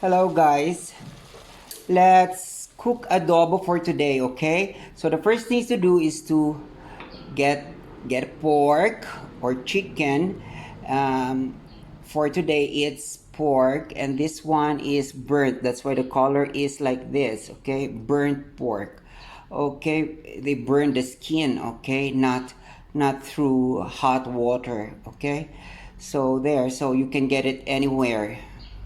Hello guys, let's cook adobo for today, okay? So the first thing to do is to get pork or chicken. For today it's pork, and this one is burnt. That's why the color is like this, okay? Burnt pork. Okay, they burn the skin, okay? Not through hot water, okay? So you can get it anywhere,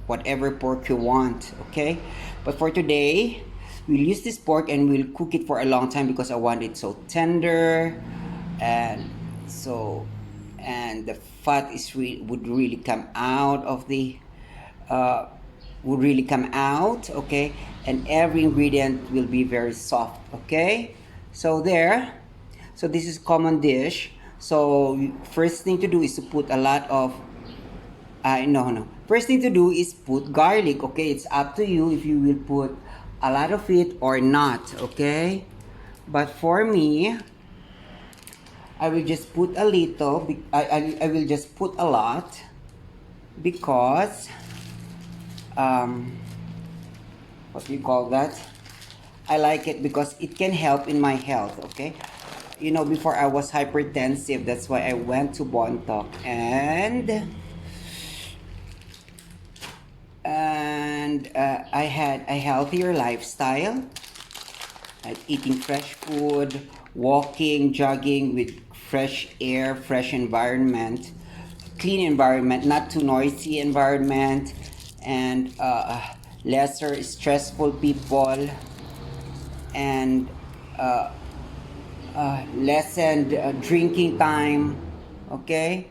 whatever pork you want, okay? But for today, we'll use this pork and we'll cook it for a long time because I want it so tender, and so and the fat would really come out of the uh, would really come out, okay? And every ingredient will be very soft, okay? So this is common dish. So first thing to do is to put a lot of no. First thing to do is put garlic, okay? It's up to you if you will put a lot of it or not, okay? But for me, I will just put a little. I will just put a lot because, what do you call that? I like it because it can help in my health, okay? You know, before I was hypertensive, that's why I went to Bontok and I had a healthier lifestyle, like eating fresh food, walking, jogging with fresh air, fresh environment, clean environment, not too noisy environment, and lesser stressful people, and lessened drinking time, okay?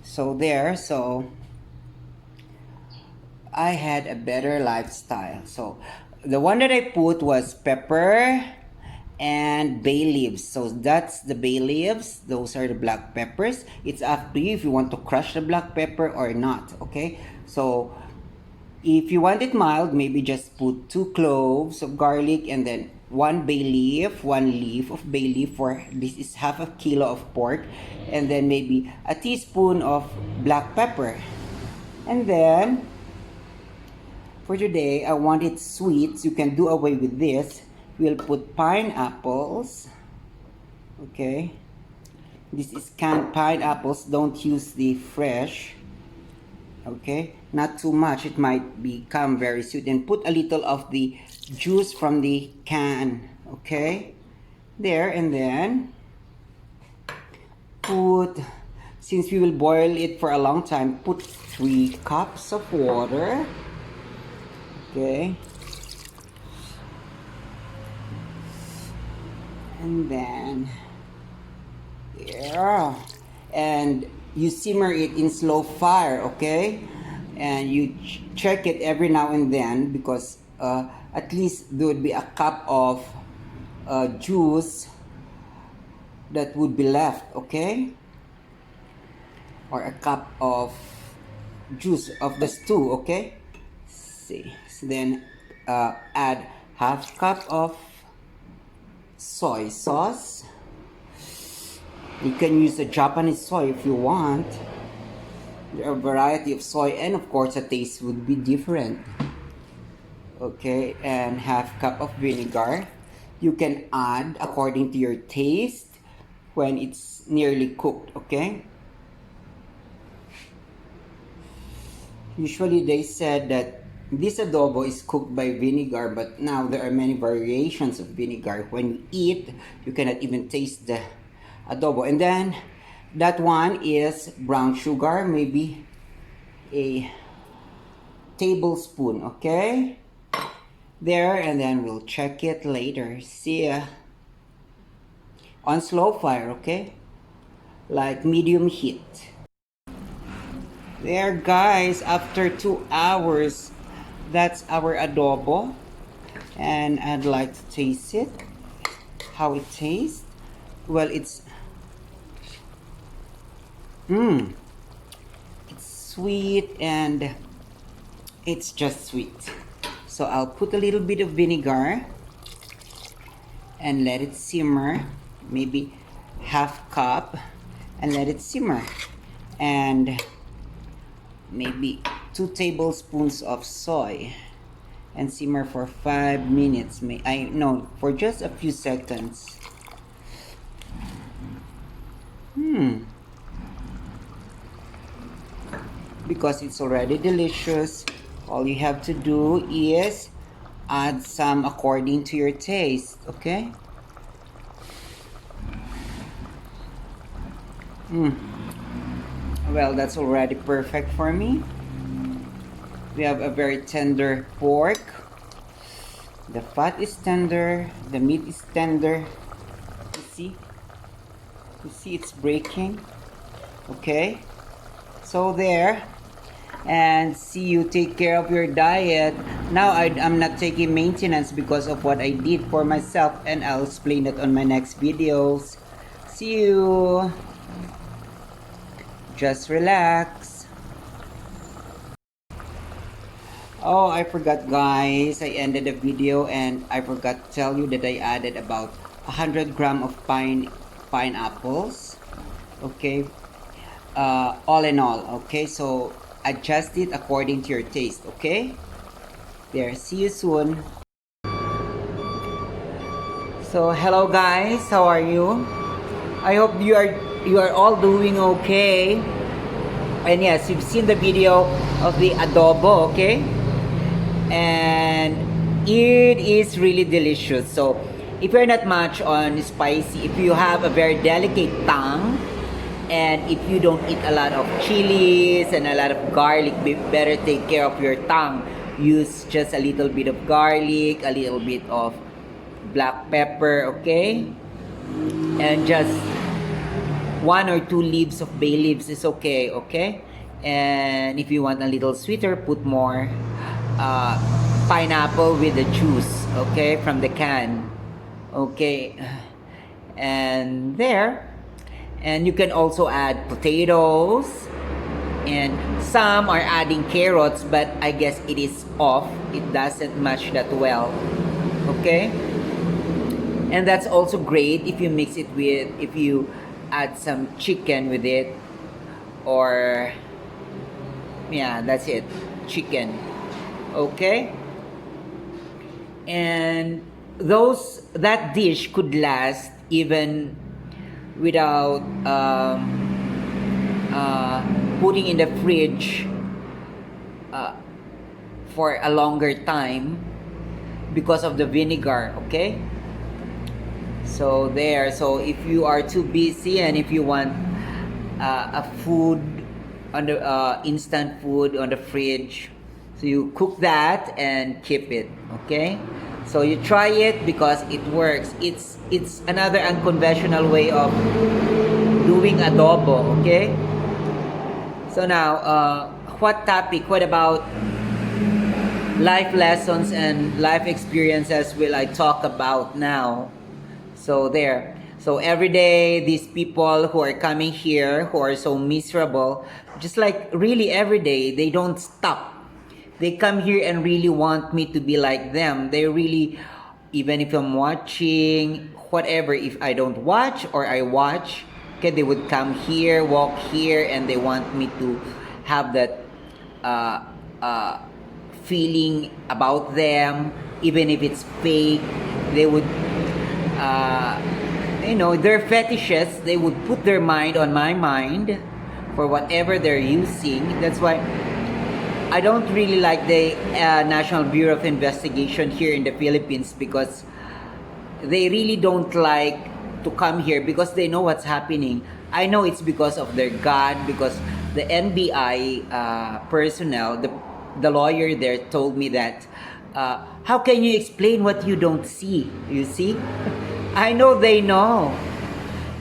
So I had a better lifestyle. So the one that I put was pepper and bay leaves. So that's the bay leaves. Those are the black peppers. It's up to you if you want to crush the black pepper or not, okay? So if you want it mild, maybe just put 2 cloves of garlic and then 1 bay leaf, 1 leaf of bay leaf, for this is half a kilo of pork, and then maybe a teaspoon of black pepper. And then for today, I want it sweet, so you can do away with this. We'll put pineapples. Okay. This is canned pineapples. Don't use the fresh. Okay. Not too much. It might become very sweet. And put a little of the juice from the can. Okay. There. And then put, since we will boil it for a long time, put 3 cups of water. Okay. And then, yeah. And you simmer it in slow fire, okay? And you check it every now and then because at least there would be a cup of juice that would be left, okay? Or a cup of juice of the stew, okay? See. So then add half cup of soy sauce. You can use a Japanese soy if you want. There are a variety of soy, and of course the taste would be different. Okay, and half cup of vinegar. You can add according to your taste when it's nearly cooked, okay? Usually they said that this adobo is cooked by vinegar, but now there are many variations of vinegar. When you eat, you cannot even taste the adobo. And then that one is brown sugar, maybe a tablespoon, okay? There, and then we'll check it later. See ya. On slow fire, okay? Like medium heat. There, guys, after 2 hours, that's our adobo, and I'd like to taste it. How it tastes? Well, it's sweet, and it's just sweet. So I'll put a little bit of vinegar and let it simmer, maybe half cup, and let it simmer, and maybe 2 tablespoons of soy and simmer for 5 minutes. For just a few seconds. Because it's already delicious, all you have to do is add some according to your taste, okay? Well, that's already perfect for me. We have a very tender pork. The fat is tender, the meat is tender. You see it's breaking. Okay, so there. And see, you take care of your diet. Now I'm not taking maintenance because of what I did for myself, and I'll explain that on my next videos. See you. Just relax. Oh, I forgot, guys. I ended the video and I forgot to tell you that I added about 100 grams of pineapples. Okay, all in all. Okay, so adjust it according to your taste. Okay, there. See you soon. So hello, guys. How are you? I hope you are all doing okay. And yes, you've seen the video of the adobo. Okay, and it is really delicious. So if you're not much on spicy, if you have a very delicate tongue, and if you don't eat a lot of chilies and a lot of garlic, better take care of your tongue. Use just a little bit of garlic, a little bit of black pepper, okay? And just 1 or 2 leaves of bay leaves is okay, okay? And if you want a little sweeter, put more pineapple with the juice, okay, from the can, okay? And there. And you can also add potatoes, and some are adding carrots, but I guess it is off. It doesn't match that well, okay? And that's also great if you mix it with, if you add some chicken with it, or yeah, that's it, chicken, okay? And that dish could last even without putting in the fridge for a longer time because of the vinegar, okay? So there. So if you are too busy and if you want a food on the instant food on the fridge, so you cook that and keep it, okay? So you try it because it works. It's another unconventional way of doing adobo, okay? So now, what topic? What about life lessons and life experiences will I talk about now? So there. So every day, these people who are coming here, who are so miserable, just like really every day, they don't stop. They come here and really want me to be like them. They really, even if I'm watching, whatever, if I don't watch or I watch, okay, they would come here, walk here, and they want me to have that feeling about them, even if it's fake. They would, their fetishes, they would put their mind on my mind for whatever they're using. That's why I don't really like the National Bureau of Investigation here in the Philippines, because they really don't like to come here because they know what's happening. I know it's because of their God, because the NBI personnel, the lawyer there told me that, how can you explain what you don't see? You see? I know they know.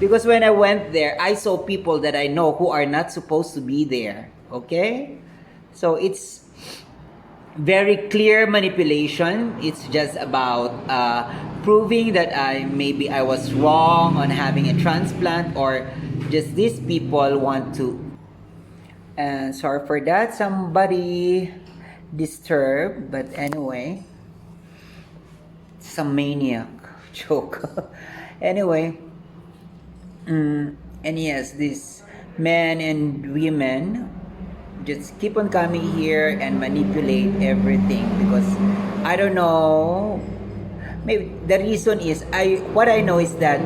Because when I went there, I saw people that I know who are not supposed to be there. Okay? So it's very clear manipulation. It's just about proving that maybe I was wrong on having a transplant, or just these people want to. And sorry for that, somebody disturbed, but anyway, some maniac joke. Anyway, and yes, these men and women just keep on coming here and manipulate everything because I don't know. Maybe the reason is what I know is that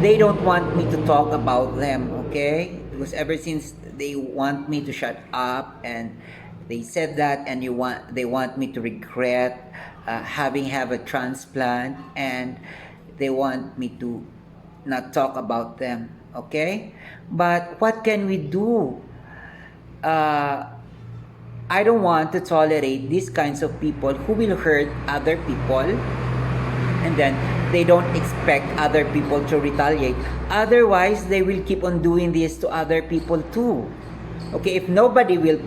they don't want me to talk about them, okay? Because ever since they want me to shut up and they said that and they want me to regret having have a transplant and they want me to not talk about them, okay? But what can we do? I don't want to tolerate these kinds of people who will hurt other people and then they don't expect other people to retaliate. Otherwise, they will keep on doing this to other people too. Okay, if nobody will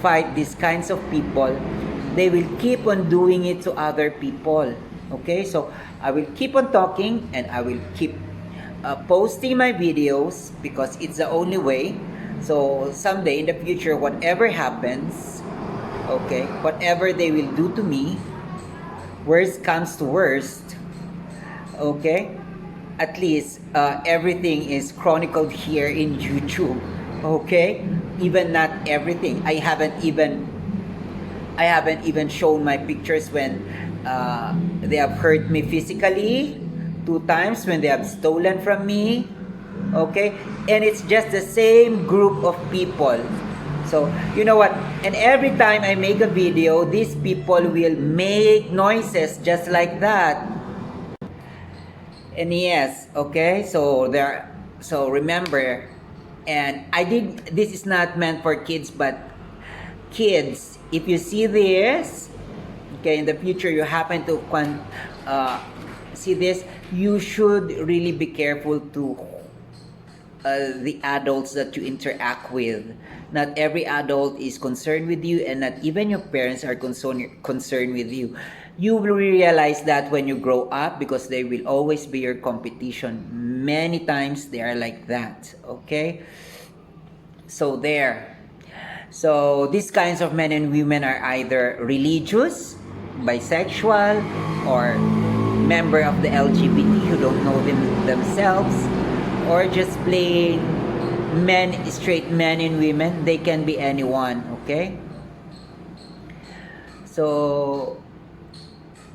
fight these kinds of people, they will keep on doing it to other people. Okay, so I will keep on talking and I will keep posting my videos because it's the only way. So someday in the future, whatever happens, okay, whatever they will do to me, worst comes to worst, okay, at least everything is chronicled here in YouTube, okay, even not everything. I haven't even shown my pictures when they have hurt me physically 2 times, when they have stolen from me, okay, and it's just the same group of people. So you know what, and every time I make a video, these people will make noises just like that. And yes, okay, so remember, and this is not meant for kids, but kids, if you see this, okay, in the future you happen to see this, you should really be careful to the adults that you interact with. Not every adult is concerned with you, and not even your parents are concerned with you. You will realize that when you grow up because they will always be your competition. Many times they are like that, okay? So there. So these kinds of men and women are either religious, bisexual, or member of the LGBT who don't know themselves, or just plain straight men and women. They can be anyone, okay? So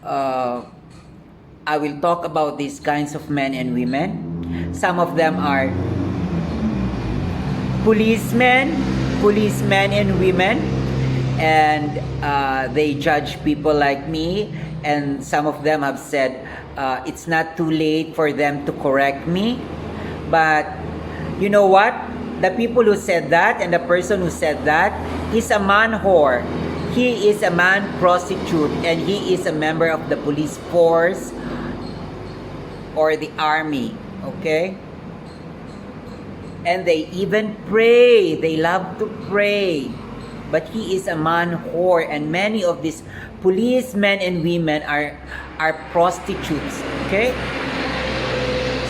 I will talk about these kinds of men and women. Some of them are policemen and women, and they judge people like me, and some of them have said it's not too late for them to correct me. But you know what? The people who said that and the person who said that is a man whore. He is a man prostitute and he is a member of the police force or the army, okay? And they even pray. They love to pray. But he is a man whore, and many of these policemen and women are prostitutes, okay?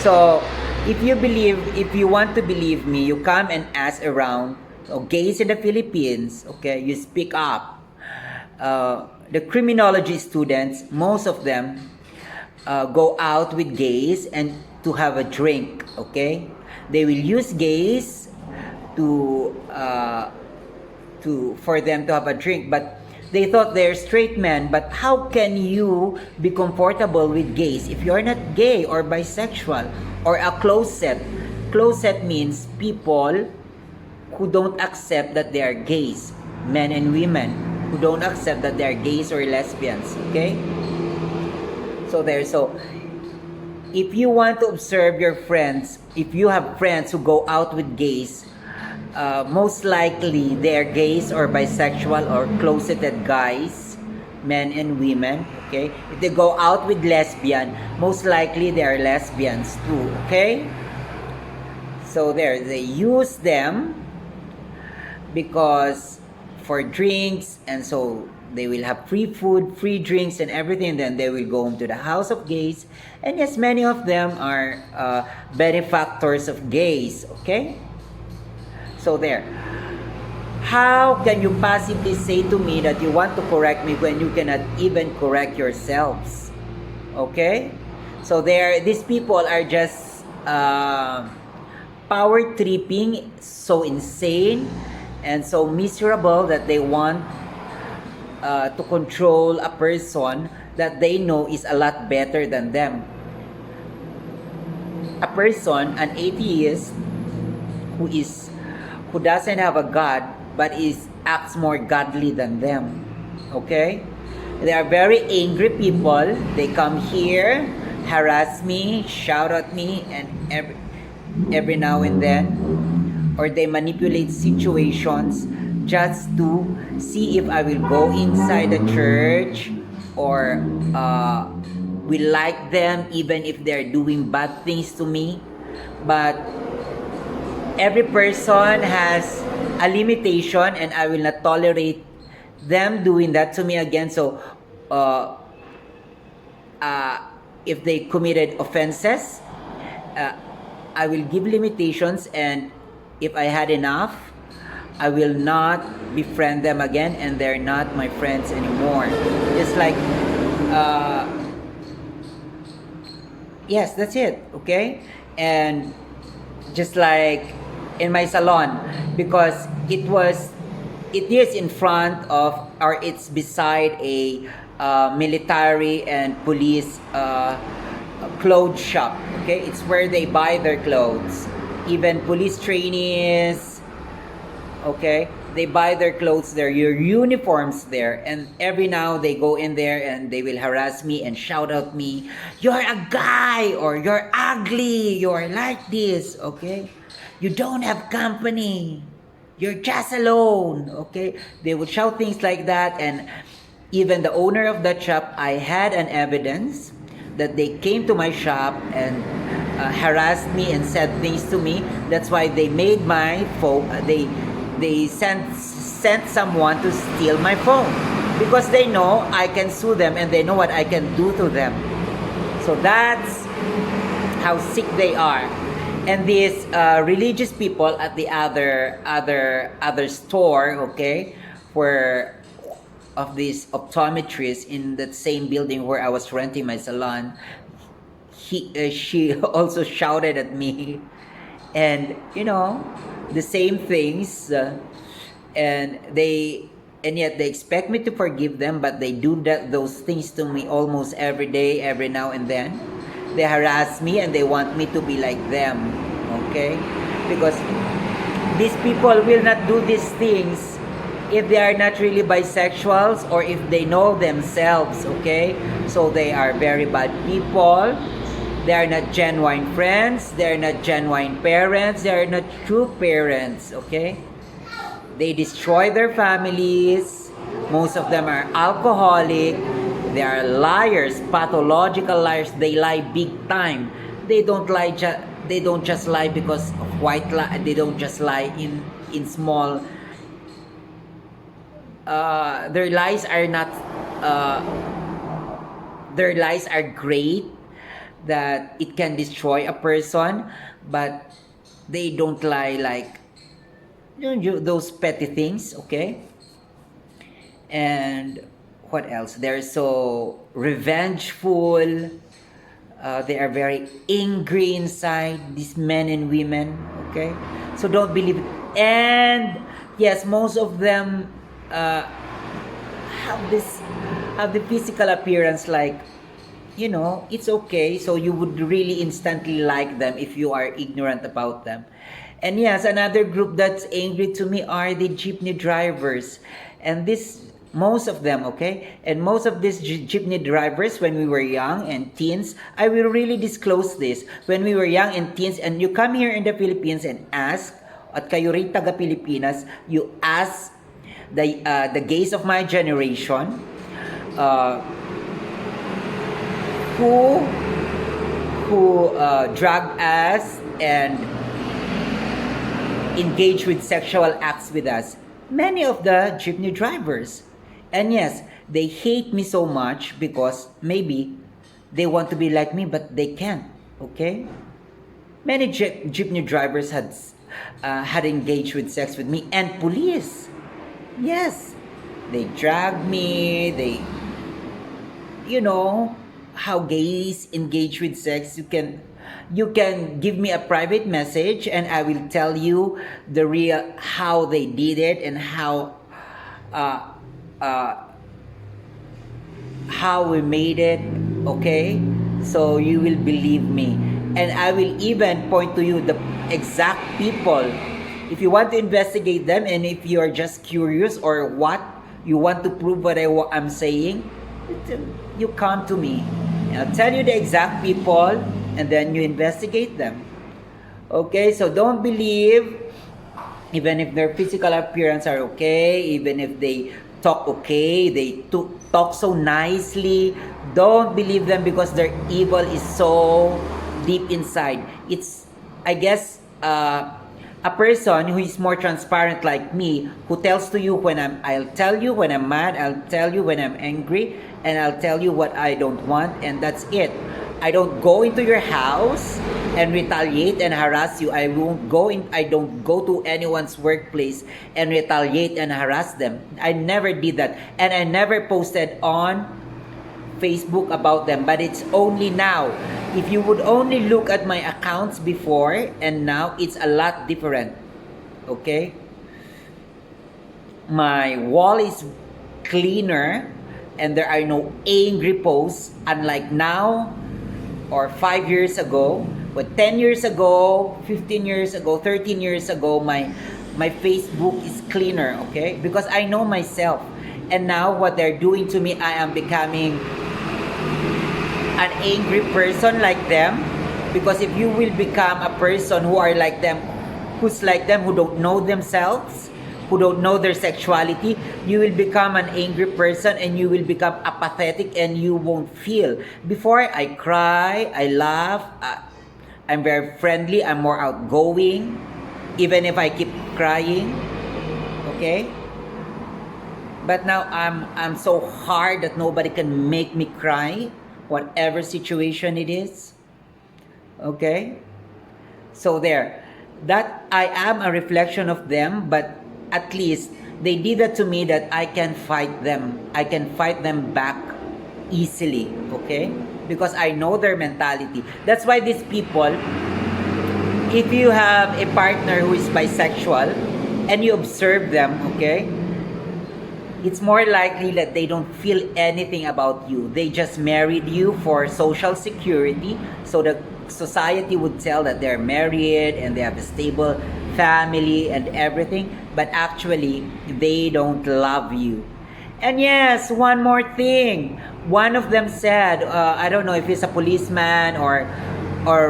So if you want to believe me, you come and ask around gays in the Philippines, okay? You speak up. The criminology students, most of them go out with gays and to have a drink, okay? They will use gays for them to have a drink, but they thought they're straight men. But how can you be comfortable with gays if you're not gay or bisexual or a closet? Closet means people who don't accept that they are gays, men and women who don't accept that they are gays or lesbians, okay? So if you want to observe your friends, if you have friends who go out with gays, most likely they're gays or bisexual or closeted guys, men and women, okay? If they go out with lesbian, most likely they are lesbians too, okay? So they use them because for drinks, and so they will have free food, free drinks and everything, then they will go home to the house of gays. And yes, many of them are benefactors of gays, okay? So there. How can you possibly say to me that you want to correct me when you cannot even correct yourselves? Okay? So these people are just power tripping, so insane, and so miserable that they want to control a person that they know is a lot better than them. A person, an atheist, who doesn't have a God but is acts more godly than them. Okay? They are very angry people. They come here, harass me, shout at me, and every now and then, or they manipulate situations just to see if I will go inside the church, or will like them even if they're doing bad things to me. But every person has a limitation, and I will not tolerate them doing that to me again. So uh, if they committed offenses, uh, I will give limitations, and if I had enough, I will not befriend them again, and they're not my friends anymore. It's like, yes, that's it, okay? And just like in my salon, because it is in front of, or it's beside a military and police clothes shop, okay? It's where they buy their clothes. Even police trainees, okay, they buy their clothes there, your uniforms there, and every now they go in there and they will harass me and shout at me, you're a guy, or you're ugly, you're like this, okay, you don't have company, you're just alone, okay. They would shout things like that. And even the owner of that shop, I had an evidence that they came to my shop and harassed me and said things to me. That's why they made my phone. They sent someone to steal my phone, because they know I can sue them and they know what I can do to them. So that's how sick they are. And these religious people at the other store, okay, where of these optometrists in that same building where I was renting my salon, she also shouted at me, and the same things, and yet they expect me to forgive them, but they do those things to me almost every day, every now and then. They harass me and they want me to be like them, okay? Because these people will not do these things if they are not really bisexuals, or if they know themselves, okay? So they are very bad people. They are not genuine friends. They are not genuine parents. They are not true parents, okay? They destroy their families. Most of them are alcoholic. They are liars, pathological liars. They lie big time. They don't lie. They don't just lie because of white lie. They don't just lie in small. Their lies are not. Their lies are great, that it can destroy a person, but they don't lie like those petty things, okay? And what else? They're so revengeful. They are very angry inside, these men and women, okay? So don't believe it. And yes, most of them have the physical appearance like, it's okay. So you would really instantly like them if you are ignorant about them. And yes, another group that's angry to me are the jeepney drivers. And most of them, okay? And most of these jeepney drivers, when we were young and teens, I will really disclose this. When we were young and teens, and you come here in the Philippines and ask, at kayo rin taga Pilipinas, you ask the gays of my generation, who drug us and engage with sexual acts with us. Many of the jeepney drivers. And yes, they hate me so much because maybe they want to be like me, but they can't, okay? Many jeepney drivers had engaged with sex with me, and police. Yes, they dragged me, how gays engage with sex. You can you can give me a private message and I will tell you the real how they did it and uh, uh, how we made it, okay? So you will believe me. And I will even point to you the exact people. If you want to investigate them and if you are just curious or what, you want to prove what I'm saying, you come to me. And I'll tell you the exact people and then you investigate them. Okay, so don't believe even if their physical appearance are okay, even if they talk okay, they talk so nicely, don't believe them because their evil is so deep inside. It's, I guess, a person who is more transparent like me, who tells to you when I'll tell you when I'm mad, I'll tell you when I'm angry, and I'll tell you what I don't want, and that's it. I don't go into your house and retaliate and harass you. I don't go to anyone's workplace and retaliate and harass them. I never did that. And I never posted on Facebook about them, but it's only now. If you would only look at my accounts before and now, it's a lot different. Okay? My wall is cleaner and there are no angry posts, unlike now or 5 years ago. But 10 years ago, 15 years ago, 13 years ago, my Facebook is cleaner, okay? Because I know myself. And now what they're doing to me, I am becoming an angry person like them. Because if you will become a person who are like them, who's like them, who don't know themselves, who don't know their sexuality, you will become an angry person and you will become apathetic and you won't feel. Before, I cry, I laugh, I'm very friendly, I'm more outgoing, even if I keep crying, okay? But now I'm so hard that nobody can make me cry, whatever situation it is, okay? So there, that I am a reflection of them, but at least they did that to me that I can fight them. I can fight them back easily, okay? Because I know their mentality. That's why these people, if you have a partner who is bisexual and you observe them, okay, it's more likely that they don't feel anything about you. They just married you for social security, so the society would tell that they're married and they have a stable family and everything, but actually they don't love you. And yes, one more thing. One of them said, I don't know if he's a policeman or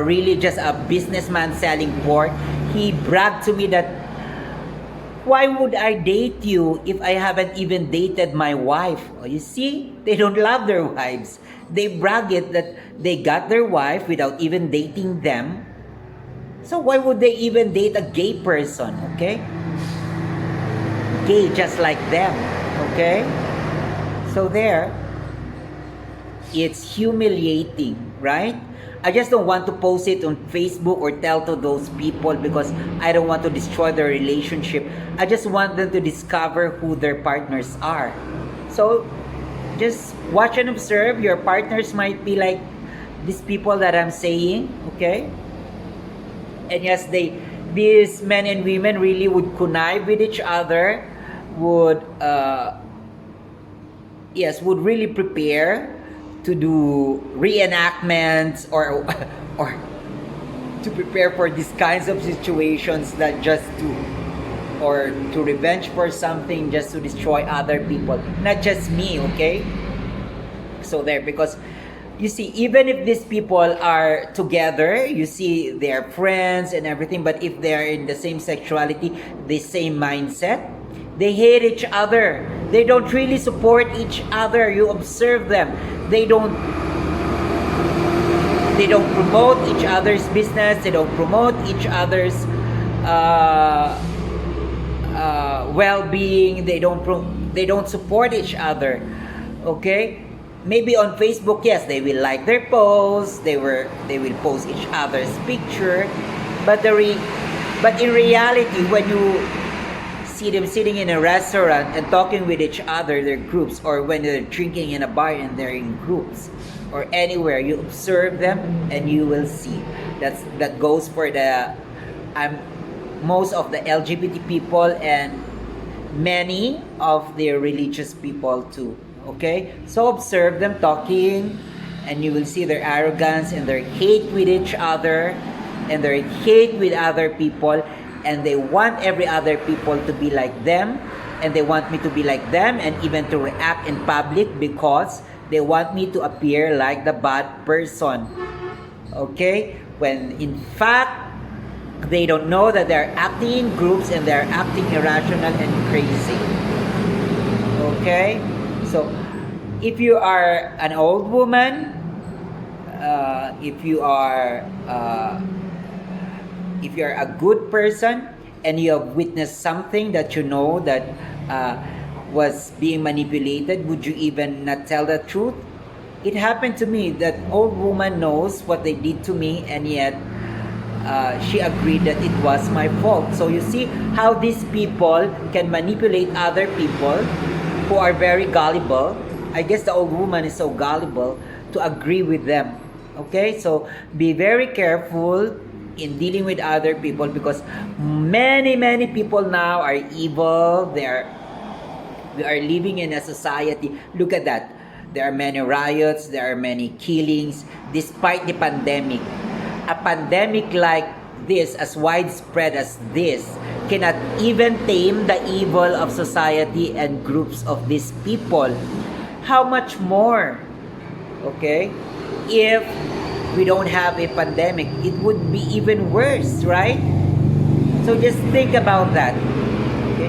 really just a businessman selling pork. He bragged to me that, why would I date you if I haven't even dated my wife? Oh, you see, they don't love their wives. They brag it that they got their wife without even dating them. So why would they even date a gay person, okay? Gay just like them, okay? So there, it's humiliating, right? I just don't want to post it on Facebook or tell to those people because I don't want to destroy their relationship. I just want them to discover who their partners are. So just watch and observe. Your partners might be like these people that I'm saying, okay? And yes, these men and women really would connive with each other, would really prepare to do reenactments or to prepare for these kinds of situations that just to revenge for something, just to destroy other people, not just me, okay? So there, because you see, even if these people are together, you see they're friends and everything, but if they're in the same sexuality, the same mindset, they hate each other. They don't really support each other. You observe them. They don't promote each other's business. They don't promote each other's well-being. They don't support each other. Okay? Maybe on Facebook, yes, they will like their posts. They will post each other's picture, but in reality, when you see them sitting in a restaurant and talking with each other, their groups, or when they're drinking in a bar and they're in groups, or anywhere, you observe them and you will see That goes for the I'm most of the LGBT people and many of the religious people too. Okay, so observe them talking, and you will see their arrogance and their hate with each other, and their hate with other people, and they want every other people to be like them, and they want me to be like them, and even to react in public because they want me to appear like the bad person. Okay, when in fact they don't know that they're acting in groups and they're acting irrational and crazy. Okay, so if you are an old woman, if you're a good person and you have witnessed something that you know that was being manipulated, would you even not tell the truth? It happened to me that old woman knows what they did to me, and yet she agreed that it was my fault. So you see how these people can manipulate other people who are very gullible. I guess the old woman is so gullible to agree with them. Okay, so be very careful in dealing with other people, because many people now are evil. We are living in a society. Look at that. There are many riots, there are many killings despite the pandemic. A pandemic like this, as widespread as this, cannot even tame the evil of society and groups of these people. How much more, okay, if we don't have a pandemic? It would be even worse, right? So just think about that. Okay?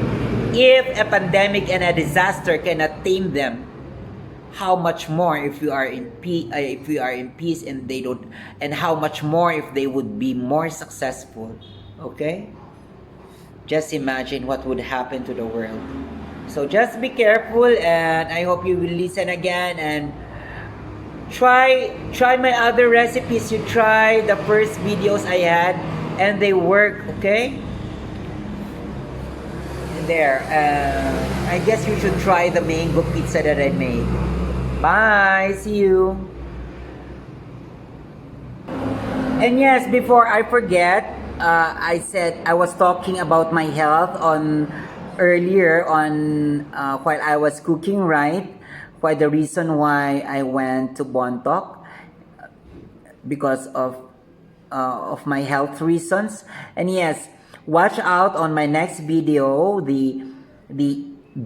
If a pandemic and a disaster cannot tame them, how much more if we are in peace and they don't, and how much more if they would be more successful. Okay, just imagine what would happen to the world. So just be careful, and I hope you will listen again and try my other recipes. You try the first videos I had and they work. Okay, there, I guess you should try the mango pizza that I made. Bye. See you. And yes, before I forget, I said I was talking about my health on earlier on while I was cooking, right? Why the reason why I went to Bontok, because of my health reasons. And yes, watch out on my next video, the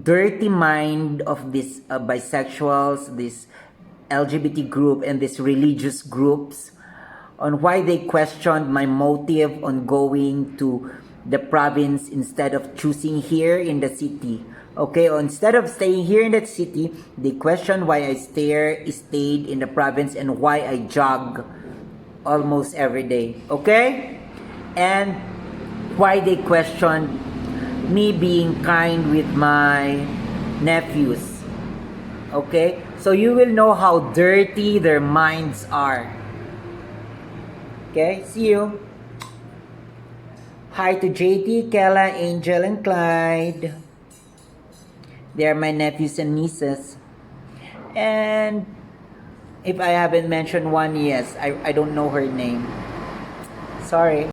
dirty mind of these bisexuals, this LGBT group, and these religious groups, on why they questioned my motive on going to the province instead of choosing here in the city. Okay, or instead of staying here in the city, they questioned why I stayed in the province and why I jog almost every day. Okay, and why they questioned me being kind with my nephews. Okay, so you will know how dirty their minds are. Okay, see you. Hi to JT, Kella, Angel, and Clyde. They are my nephews and nieces. And if I haven't mentioned one, yes, I don't know her name. Sorry.